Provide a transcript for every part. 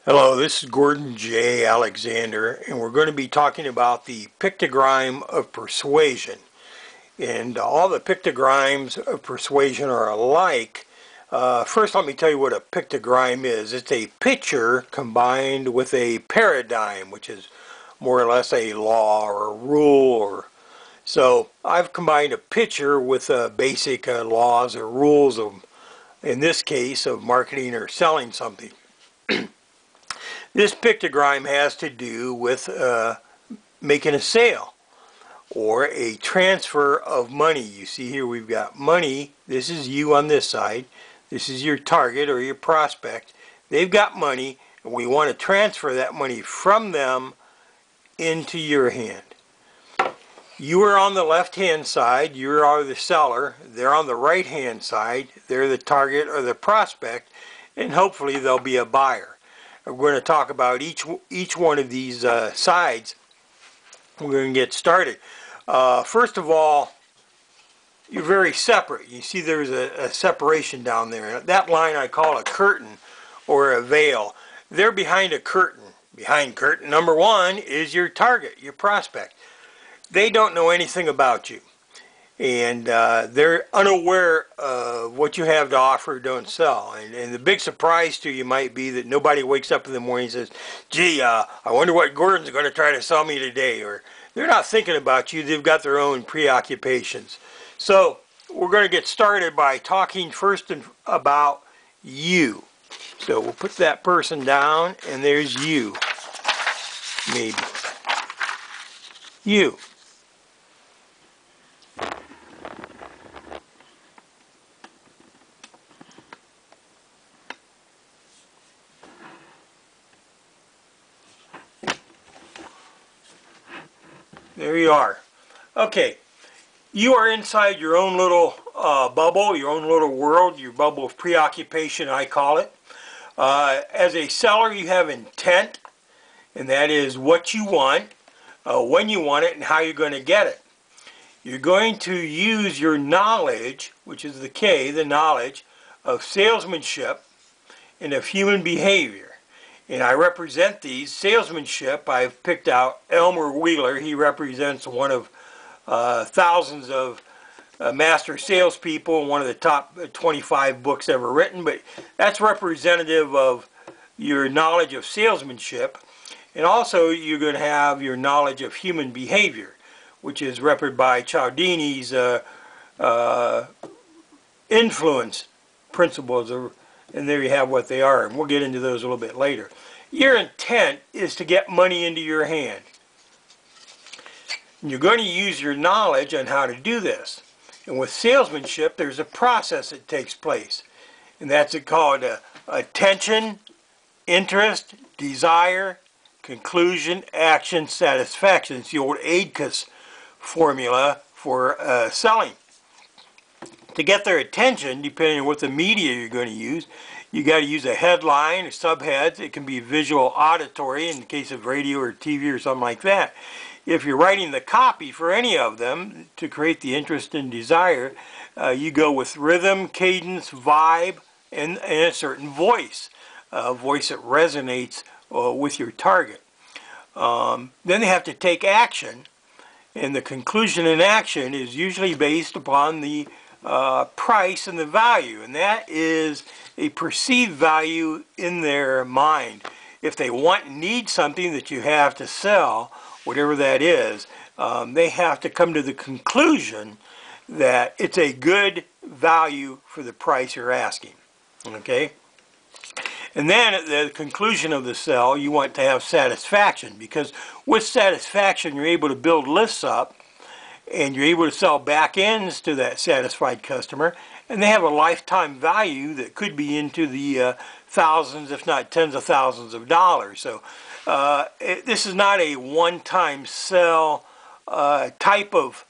Hello, this is Gordon J. Alexander, and we're going to be talking about the pictogram of persuasion. And all the pictograms of persuasion are alike. First, let me tell you what a pictogram is. It's a picture combined with a paradigm, which is more or less a law or a rule. So I've combined a picture with basic laws or rules of, in this case, of marketing or selling something. This pictogram has to do with making a sale or a transfer of money. You see here we've got money. This is you on this side. This is your target or your prospect. They've got money, and we want to transfer that money from them into your hand. You are on the left-hand side. You are the seller. They're on the right-hand side. They're the target or the prospect, and hopefully they'll be a buyer. We're going to talk about each one of these sides. We're going to get started. First of all, you're very separate. You see there's a separation down there. That line I call a curtain or a veil. They're behind a curtain. Behind curtain number one is your target, your prospect. They don't know anything about you. And they're unaware of what you have to offer or don't sell. And the big surprise to you might be that nobody wakes up in the morning and says, gee, I wonder what Gordon's going to try to sell me today. Or they're not thinking about you. They've got their own preoccupations. So we're going to get started by talking first about you. So we'll put that person down, and there's you. Maybe. You. There you are. Okay, you are inside your own little bubble, your own little world, your bubble of preoccupation, I call it. As a seller, you have intent, and that is what you want, when you want it, and how you're going to get it. You're going to use your knowledge, which is the K, the knowledge of salesmanship and of human behavior. And I represent these. Salesmanship, I've picked out Elmer Wheeler. He represents one of thousands of master salespeople and one of the top 25 books ever written. But that's representative of your knowledge of salesmanship. And also you're going to have your knowledge of human behavior, which is represented by Cialdini's influence principles. And there you have what they are, and we'll get into those a little bit later. Your intent is to get money into your hand. And you're going to use your knowledge on how to do this. And with salesmanship, there's a process that takes place. And that's called attention, interest, desire, conclusion, action, satisfaction. It's the old AIDCAS formula for selling. To get their attention, depending on what the media you're going to use, you got to use a headline or subheads. It can be visual, auditory in the case of radio or TV or something like that. If you're writing the copy for any of them to create the interest and desire, you go with rhythm, cadence, vibe, and a certain voice, a voice that resonates with your target. Then they have to take action, and the conclusion in action is usually based upon the price and the value, and that is a perceived value in their mind. If they want and need something that you have to sell, whatever that is, they have to come to the conclusion that it's a good value for the price you're asking. Okay? And then at the conclusion of the sell, you want to have satisfaction, because with satisfaction you're able to build lists up, and you're able to sell back ends to that satisfied customer, and they have a lifetime value that could be into the thousands, if not tens of thousands of dollars. So this is not a one-time sell type of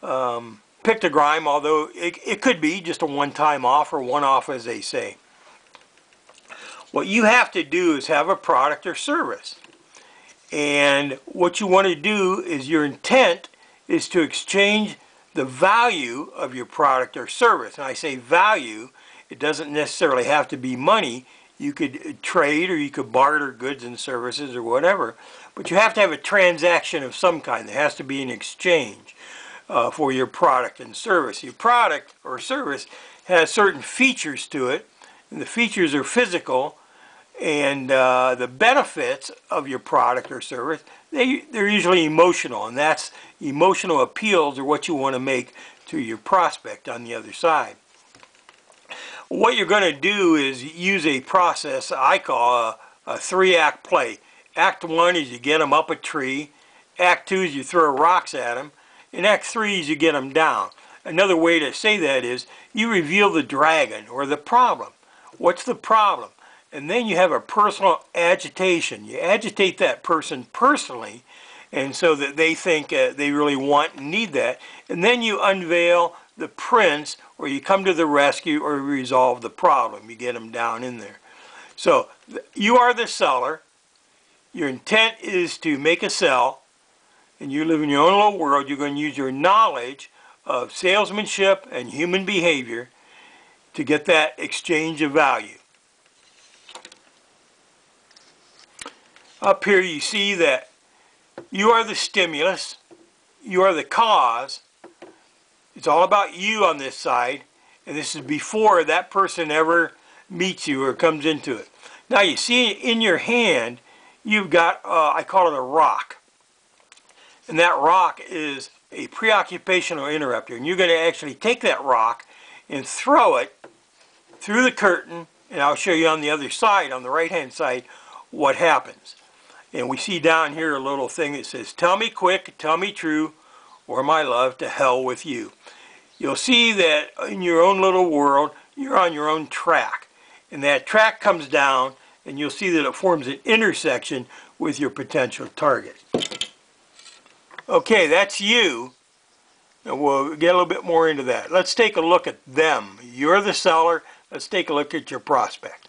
pictogram, although it could be just a one-time offer, one-off as they say. What you have to do is have a product or service. And what you want to do is your intent is to exchange the value of your product or service. And I say value, it doesn't necessarily have to be money. You could trade or you could barter goods and services or whatever, but you have to have a transaction of some kind. There has to be an exchange for your product and service. Your product or service has certain features to it, and the features are physical, and the benefits of your product or service, they're usually emotional, and that's emotional appeals are what you want to make to your prospect on the other side. What you're going to do is use a process I call a 3-act play. Act 1 is you get them up a tree. Act 2 is you throw rocks at them. And Act 3 is you get them down. Another way to say that is you reveal the dragon or the problem. What's the problem? And then you have a personal agitation. You agitate that person personally, and so that they think they really want and need that. And then you unveil the prince, or you come to the rescue, or resolve the problem. You get them down in there. So you are the seller. Your intent is to make a sell, and you live in your own little world. You're going to use your knowledge of salesmanship and human behavior to get that exchange of value. Up here you see that you are the stimulus, you are the cause. It's all about you on this side, and this is before that person ever meets you or comes into it. Now you see in your hand, you've got, I call it a rock. And that rock is a preoccupational interrupter. And you're going to actually take that rock and throw it through the curtain, and I'll show you on the other side, on the right-hand side, what happens. And we see down here a little thing that says, "Tell me quick, tell me true, or my love, to hell with you." You'll see that in your own little world, you're on your own track. And that track comes down, and you'll see that it forms an intersection with your potential target. Okay, that's you. And we'll get a little bit more into that. Let's take a look at them. You're the seller. Let's take a look at your prospect.